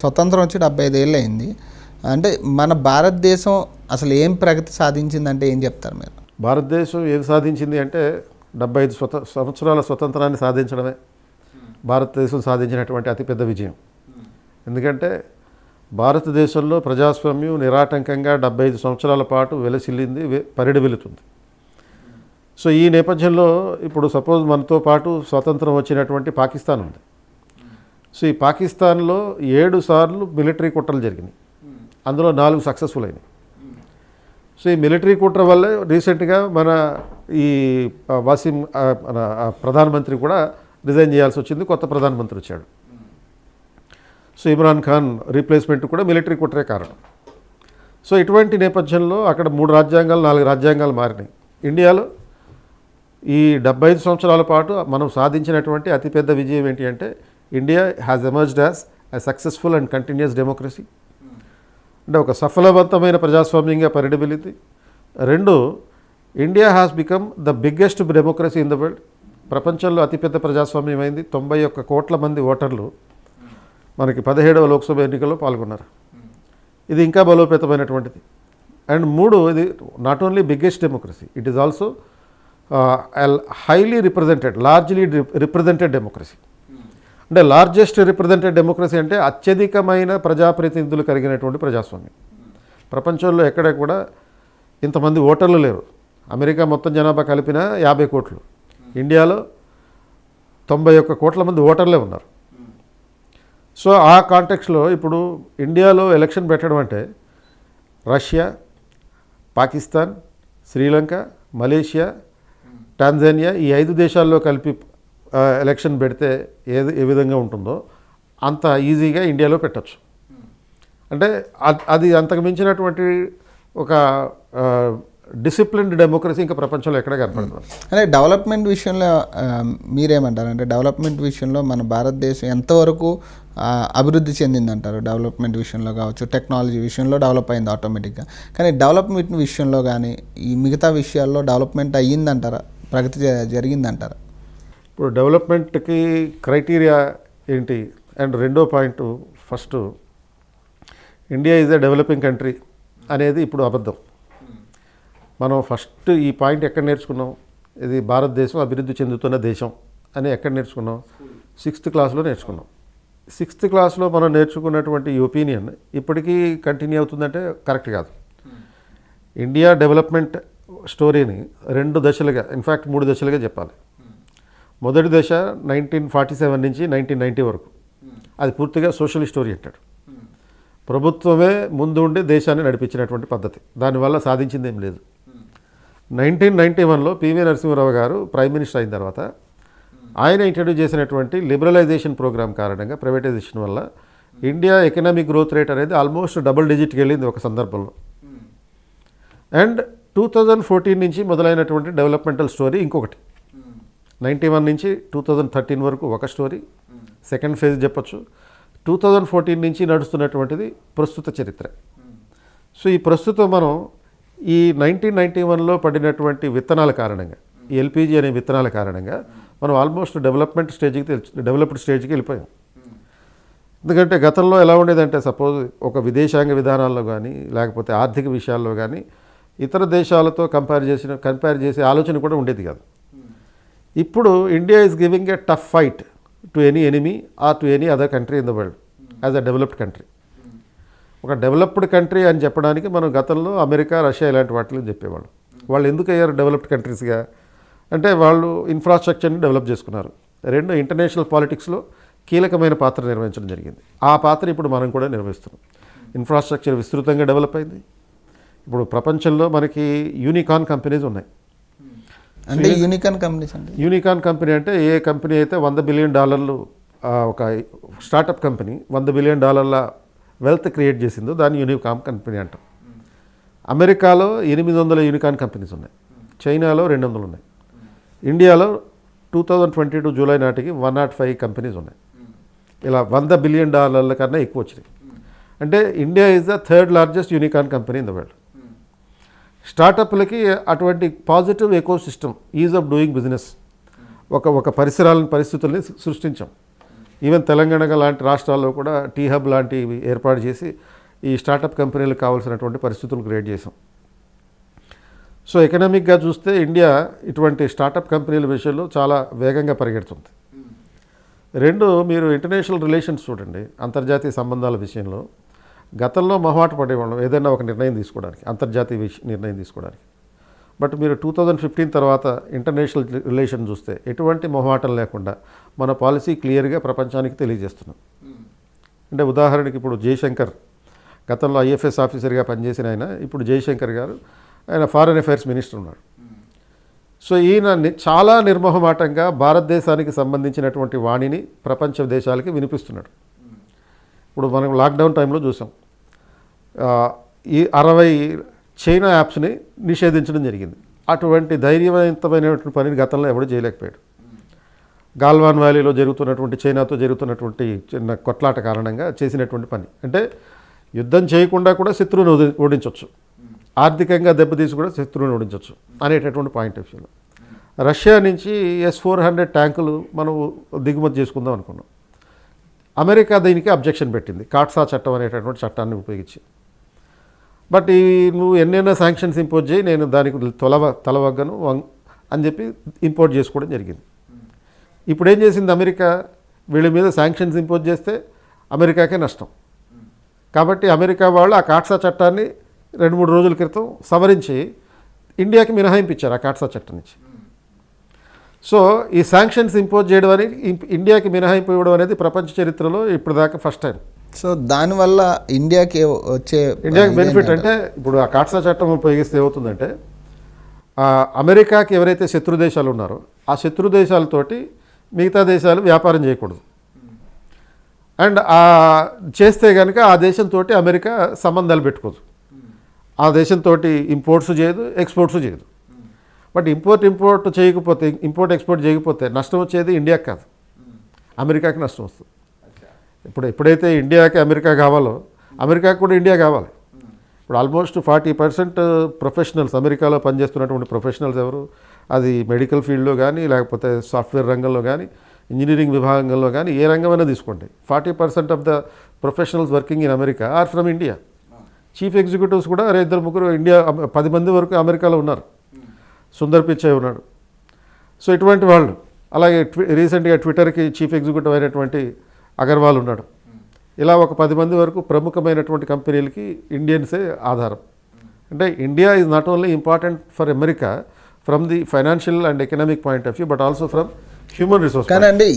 స్వతంత్రం వచ్చి 75 ఏళ్ళు అయింది. అంటే మన భారతదేశం అసలు ఏం ప్రగతి సాధించిందంటే ఏం చెప్తారు మీరు? భారతదేశం ఏం సాధించింది అంటే 75 సంవత్సరాల స్వతంత్రాన్ని సాధించడమే భారతదేశం సాధించినటువంటి అతిపెద్ద విజయం. ఎందుకంటే భారతదేశంలో ప్రజాస్వామ్యం నిరాటంకంగా 75 సంవత్సరాల పాటు వెలసిల్లింది, పరిడి వెలుతుంది. సో ఈ నేపథ్యంలో ఇప్పుడు సపోజ్ మనతో పాటు స్వాతంత్రం వచ్చినటువంటి పాకిస్తాన్ ఉంది. సో ఈ పాకిస్తాన్లో 7 సార్లు మిలిటరీ కుట్రలు జరిగినాయి, అందులో 4 సక్సెస్ఫుల్ అయినాయి. సో ఈ మిలిటరీ కుట్ర వల్లే రీసెంట్గా మన ఈ వాసిం మన ప్రధానమంత్రి కూడా రిజైన్ చేయాల్సి వచ్చింది, కొత్త ప్రధానమంత్రి వచ్చాడు. సో ఇమ్రాన్ ఖాన్ రీప్లేస్మెంట్ కూడా మిలిటరీ కుట్రే కారణం. సో ఇటువంటి నేపథ్యంలో అక్కడ 3 రాజ్యాంగాలు 4 రాజ్యాంగాలు మారినాయి. ఇండియాలో ఈ 75 సంవత్సరాల పాటు మనం సాధించినటువంటి అతిపెద్ద విజయం ఏంటి అంటే India has emerged as a successful and continuous democracy. అంటే ఒక సఫలవంతమైన ప్రజాస్వామ్యంగా పరిణమిల్లింది. 2, India has become the biggest democracy in the world. ప్రపంచంలో అతిపెద్ద ప్రజాస్వామ్యం అయింది. 91 కోట్ల మంది ఓటర్లు మనకి 17వ లోక్సభ ఎన్నికల్లో పాల్గొన్నారు. ఇది ఇంకా బలోపేతమైనటువంటిది. అండ్ 3, ఇది not only biggest democracy, it is also highly represented, largely represented democracy. అంటే లార్జెస్ట్ రిప్రజెంటెడ్ డెమోక్రసీ అంటే అత్యధికమైన ప్రజాప్రతినిధులు కలిగినటువంటి ప్రజాస్వామ్యం. ప్రపంచంలో ఎక్కడ కూడా ఇంతమంది ఓటర్లు లేరు. అమెరికా మొత్తం జనాభా కలిపిన 50 కోట్లు, ఇండియాలో 91 కోట్ల మంది ఓటర్లే ఉన్నారు. సో ఆ కాంటెక్స్లో ఇప్పుడు ఇండియాలో ఎలక్షన్ పెట్టడం అంటే Russia, Pakistan, Sri Lanka, Malaysia, Tanzania ఈ 5 దేశాల్లో కలిపి ఎలక్షన్ పెడితే ఏ విధంగా ఉంటుందో అంత ఈజీగా ఇండియాలో పెట్టచ్చు. అంటే అది అంతకు మించినటువంటి ఒక డిసిప్లిన్డ్ డెమోక్రసీ ఇంకా ప్రపంచంలో ఎక్కడ కనపడుతుంది. అంటే డెవలప్మెంట్ విషయంలో మీరేమంటారు? అంటే డెవలప్మెంట్ విషయంలో మన భారతదేశం ఎంతవరకు అభివృద్ధి చెందిందంటారు? డెవలప్మెంట్ విషయంలో కావచ్చు, టెక్నాలజీ విషయంలో డెవలప్ అయింది ఆటోమేటిక్గా, కానీ డెవలప్మెంట్ విషయంలో కానీ ఈ మిగతా విషయాల్లో డెవలప్మెంట్ అయ్యిందంటారా? ప్రగతి జరిగిందంటారా? ఇప్పుడు డెవలప్మెంట్కి క్రైటీరియా ఏంటి? అండ్ 2వ point, first India is a developing country అనేది ఇప్పుడు అబద్ధం. మనం ఫస్ట్ ఈ పాయింట్ ఎక్కడ నేర్చుకున్నాం? ఇది భారతదేశం అభివృద్ధి చెందుతున్న దేశం అని ఎక్కడ నేర్చుకున్నాం? 6th క్లాస్లో నేర్చుకున్నాం. 6th క్లాస్లో మనం నేర్చుకున్నటువంటి ఈ ఒపీనియన్ ఇప్పటికీ కంటిన్యూ అవుతుందంటే కరెక్ట్ కాదు. ఇండియా డెవలప్మెంట్ స్టోరీని 2 దశలుగా, ఇన్ఫ్యాక్ట్ 3 దశలుగా చెప్పాలి. మొదటి దశ 1947 నుంచి 1990 వరకు, అది పూర్తిగా సోషలిస్ట్ ఓరియంటెడ్. ప్రభుత్వమే ముందు ఉండి దేశాన్ని నడిపించినటువంటి పద్ధతి, దానివల్ల సాధించింది ఏం లేదు. 1991లో పివి నరసింహారావు గారు ప్రైమ్ మినిస్టర్ అయిన తర్వాత ఆయన ఇంట్రడ్యూస్ చేసినటువంటి లిబరలైజేషన్ ప్రోగ్రామ్ కారణంగా, ప్రైవేటైజేషన్ వల్ల ఇండియా ఎకనామిక్ గ్రోత్ రేట్ అనేది ఆల్మోస్ట్ డబుల్ డిజిట్కి వెళ్ళింది ఒక సందర్భంలో. అండ్ 2014 నుంచి మొదలైనటువంటి డెవలప్మెంటల్ స్టోరీ ఇంకొకటి. 91 నుంచి 2013 వరకు ఒక స్టోరీ, సెకండ్ ఫేజ్ చెప్పచ్చు. 2014 నుంచి నడుస్తున్నటువంటిది ప్రస్తుత చరిత్ర. సో ఈ ప్రస్తుతం మనం ఈ 1991లో పడినటువంటి విత్తనాల కారణంగా, ఈ ఎల్పిజి అనే విత్తనాల కారణంగా మనం ఆల్మోస్ట్ డెవలప్డ్ స్టేజ్కి వెళ్ళిపోయాం. ఎందుకంటే గతంలో ఎలా ఉండేదంటే, సపోజ్ ఒక విదేశాంగ విధానాల్లో కానీ లేకపోతే ఆర్థిక విషయాల్లో కానీ ఇతర దేశాలతో కంపేర్ చేసే ఆలోచన కూడా ఉండేది కాదు. ఇప్పుడు India is giving a tough fight to any enemy or to any other country in the world as a developed country. ఒక డెవలప్డ్ కంట్రీ అని చెప్పడానికి మనం గతంలో అమెరికా, రష్యా ఇలాంటి వాటిని చెప్పేవాళ్ళం. వాళ్ళు ఎందుకు అయ్యారు డెవలప్డ్ కంట్రీస్గా అంటే వాళ్ళు ఇన్ఫ్రాస్ట్రక్చర్ని డెవలప్ చేసుకున్నారు. 2, ఇంటర్నేషనల్ పాలిటిక్స్లో కీలకమైన పాత్ర నిర్వహించడం జరిగింది. ఆ పాత్ర ఇప్పుడు మనం కూడా నిర్వహిస్తున్నాం. ఇన్ఫ్రాస్ట్రక్చర్ విస్తృతంగా డెవలప్ అయింది. ఇప్పుడు ప్రపంచంలో మనకి యూనికార్న్ కంపెనీస్ ఉన్నాయి. అంటే యూనికార్న్ కంపెనీ అంటే ఏ కంపెనీ అయితే $100 బిలియన్ ఒక startup company $100 billion wealth create చేసిందో దాన్ని యూనికార్న్ కంపెనీ అంటాం. అమెరికాలో 800 యూనికార్న్ కంపెనీస్ ఉన్నాయి, చైనాలో 200 ఉన్నాయి, ఇండియాలో 2022 జూలై నాటికి 105 కంపెనీస్ ఉన్నాయి. ఇలా $100 బిలియన్ కన్నా ఎక్కువ వచ్చినాయి. అంటే India is the 3rd largest unicorn company in the world. స్టార్టప్లకి అటువంటి positive ecosystem, ease of doing business, ఒక పరిసరాలను పరిస్థితుల్ని సృష్టించాం. ఈవెన్ తెలంగాణ లాంటి రాష్ట్రాల్లో కూడా టీ హబ్ లాంటివి ఏర్పాటు చేసి ఈ స్టార్టప్ కంపెనీలకు కావాల్సినటువంటి పరిస్థితులు క్రియేట్ చేసాం. సో ఎకనామిక్గా చూస్తే ఇండియా ఇటువంటి స్టార్టప్ కంపెనీల విషయంలో చాలా వేగంగా పరిగెడుతుంది. రెండు, మీరు ఇంటర్నేషనల్ రిలేషన్స్ చూడండి. అంతర్జాతీయ సంబంధాల విషయంలో గతంలో మొహమాట పడేవాళ్ళం ఏదైనా ఒక నిర్ణయం తీసుకోవడానికి, అంతర్జాతీయ నిర్ణయం తీసుకోవడానికి. బట్ మీరు 2015 తర్వాత ఇంటర్నేషనల్ రిలేషన్ చూస్తే ఎటువంటి మొహమాటం లేకుండా మన పాలసీ క్లియర్గా ప్రపంచానికి తెలియజేస్తున్నాం. అంటే ఉదాహరణకి ఇప్పుడు జయశంకర్ గతంలో IFS ఆఫీసర్గా పనిచేసిన ఆయన, ఇప్పుడు జయశంకర్ గారు ఆయన ఫారెన్ అఫైర్స్ మినిస్టర్ ఉన్నాడు. సో ఈయన చాలా నిర్మోహమాటంగా భారతదేశానికి సంబంధించినటువంటి వాణిని ప్రపంచ దేశాలకి వినిపిస్తున్నాడు. ఇప్పుడు మనం లాక్డౌన్ టైంలో చూసాం, ఈ 60 చైనా యాప్స్ని నిషేధించడం జరిగింది. అటువంటి ధైర్యవంతమైనటువంటి పనిని గతంలో ఎవడు చేయలేకపోయాడు. గాల్వాన్ వ్యాలీలో జరుగుతున్నటువంటి చైనాతో జరుగుతున్నటువంటి చిన్న కొట్లాట కారణంగా చేసినటువంటి పని. అంటే యుద్ధం చేయకుండా కూడా శత్రువుని ఓడించవచ్చు, ఆర్థికంగా దెబ్బతీసి కూడా శత్రువుని ఓడించవచ్చు అనేటటువంటి పాయింట్ ఆఫ్ వ్యూలో. రష్యా నుంచి S-400 ట్యాంకులు మనం దిగుమతి చేసుకుందాం అనుకున్నాం. అమెరికా దీనికి అబ్జెక్షన్ పెట్టింది, కాట్సా చట్టం అనేటటువంటి చట్టాన్ని ఉపయోగించి. బట్ నువ్వు ఎన్నైనా శాంక్షన్స్ ఇంపోజ్ చేయి, నేను దానికి తలవగ్గను అని చెప్పి ఇంపోర్ట్ చేసుకోవడం జరిగింది. ఇప్పుడు ఏం చేసింది అమెరికా, వీళ్ళ మీద శాంక్షన్స్ ఇంపోజ్ చేస్తే అమెరికాకే నష్టం. కాబట్టి అమెరికా వాళ్ళు ఆ కాట్సా చట్టాన్ని 2-3 రోజుల క్రితం సవరించి ఇండియాకి మినహాయింపు ఇచ్చారు ఆ కాట్సా చట్టం నుంచి. సో ఈ శాంక్షన్స్ ఇంపోజ్ చేయడం అనేది, ఇండియాకి మినహాయింపు ఇవ్వడం అనేది ప్రపంచ చరిత్రలో ఇప్పటిదాకా ఫస్ట్ టైం. సో దానివల్ల ఇండియాకి బెనిఫిట్ అంటే, ఇప్పుడు ఆ కాట్సా చట్టం ఉపయోగిస్తే ఏమవుతుందంటే, అమెరికాకి ఎవరైతే శత్రు దేశాలు ఉన్నారో ఆ శత్రు దేశాలతోటి మిగతా దేశాలు వ్యాపారం చేయకూడదు. అండ్ చేస్తే కనుక ఆ దేశంతో అమెరికా సంబంధాలు పెట్టుకోదు. ఆ దేశంతో ఇంపోర్ట్స్ చేయదు, ఎక్స్పోర్ట్స్ చేయదు. బట్ ఇంపోర్ట్ చేయకపోతే, ఎక్స్పోర్ట్ చేయకపోతే నష్టం వచ్చేది ఇండియాకి కాదు, అమెరికాకి నష్టం వస్తుంది. ఎప్పుడైతే ఇండియాకి అమెరికా కావాలో అమెరికాకి కూడా ఇండియా కావాలి. ఇప్పుడు ఆల్మోస్ట్ 40% ప్రొఫెషనల్స్, అమెరికాలో పనిచేస్తున్నటువంటి ప్రొఫెషనల్స్ ఎవరు, అది మెడికల్ ఫీల్డ్లో కానీ, లేకపోతే సాఫ్ట్వేర్ రంగంలో కానీ, ఇంజనీరింగ్ విభాగంలో కానీ, ఏ రంగమైనా తీసుకోండి, 40% of the professionals working in America are from India. Chief executives కూడా 2-3 ఇండియా, 10 మంది వరకు అమెరికాలో ఉన్నారు. సుందర్ పిచాయ్ ఉన్నాడు. సో ఇటువంటి వాళ్ళు, అలాగే రీసెంట్గా ట్విట్టర్కి చీఫ్ ఎగ్జిక్యూటివ్ అయినటువంటి అగర్వాల్ ఉన్నాడు. ఇలా ఒక 10 మంది వరకు ప్రముఖమైనటువంటి కంపెనీలకి ఇండియన్సే ఆధారం. అంటే India is not only important for America from the financial and economic point of view, but also from human resource. కానీ అండి